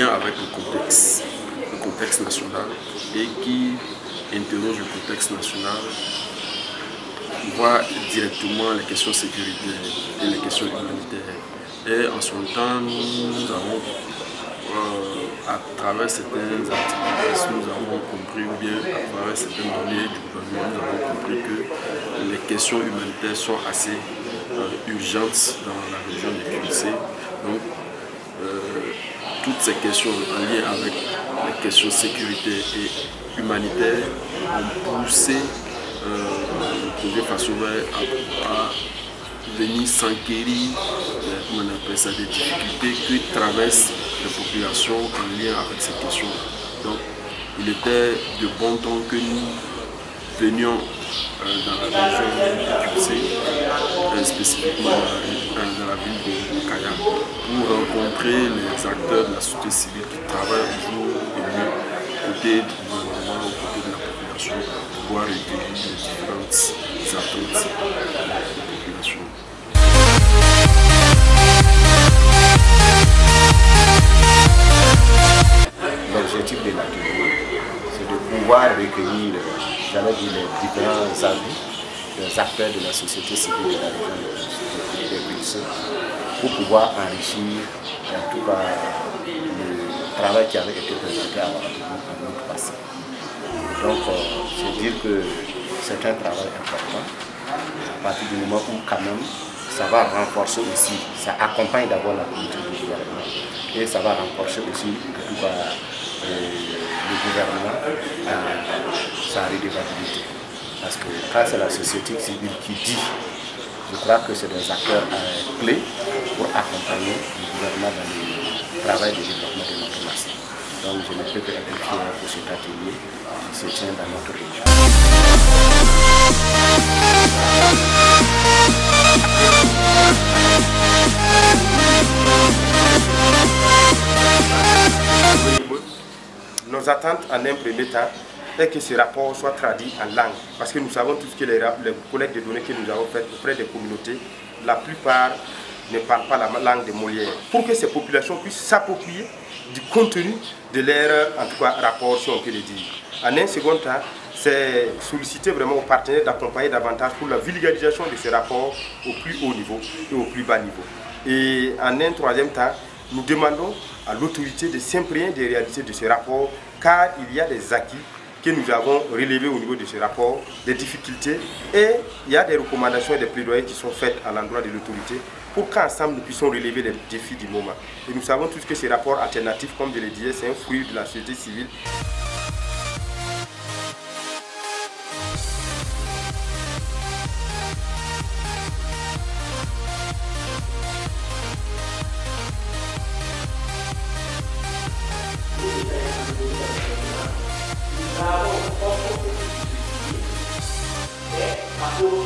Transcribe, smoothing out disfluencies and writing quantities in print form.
lien avec le contexte national, et qui interroge le contexte national, voit directement les questions sécuritaires et les questions humanitaires. Et en son temps, nous avons, à travers certains articles, nous avons compris, ou bien à travers certaines données du gouvernement, nous avons compris que les questions humanitaires sont assez urgentes dans la région de QC. Donc, toutes ces questions en lien avec les questions sécuritaires et humanitaires ont poussé le projet Faso Vert à venir s'enquérir, on appelle ça, des difficultés que traversent les populations en lien avec ces questions. Donc, il était de bon ton que nous venions dans la région de QC, spécifiquement dans la ville de Kaya, pour rencontrer les acteurs de la société civile qui travaillent jour et nuit côté du gouvernement, aux côtés de la population, pour pouvoir recueillir les différentes attentes de la population. L'objectif de l'atelier, c'est de pouvoir recueillir, les différents avis des acteurs de la société civile de la région de QC pour pouvoir enrichir en tout cas le travail qui avait été présenté à notre passé. Donc, c'est dire que c'est un travail important à partir du moment où quand même ça va renforcer aussi, ça accompagne d'abord la politique du gouvernement et ça va renforcer aussi en tout cas le gouvernement à sa redevabilité. Parce que quand c'est la société civile qui dit, je crois que c'est des acteurs clés pour accompagner le gouvernement dans le travail de développement de notre nation. Donc je ne peux que être fier pour cet atelier qui se tient dans notre région. Nos attentes en un premier temps est que ce rapport soit traduit en langue, parce que nous savons tous que les collectes de données que nous avons faites auprès des communautés, la plupart ne parlent pas la langue de Molière, pour que ces populations puissent s'approprier du contenu de leur en tout cas, rapport, si on peut le dire. En un second temps, c'est solliciter vraiment aux partenaires d'accompagner davantage pour la vulgarisation de ces rapports au plus haut niveau et au plus bas niveau. Et en un troisième temps, nous demandons à l'autorité de s'imprégner des réalités de ces rapports, car il y a des acquis que nous avons relevés au niveau de ces rapports, des difficultés, et il y a des recommandations et des plaidoyers qui sont faites à l'endroit de l'autorité pour qu'ensemble nous puissions relever les défis du moment. Et nous savons tous que ces rapports alternatifs, comme je le disais, c'est un fruit de la société civile. Bravo,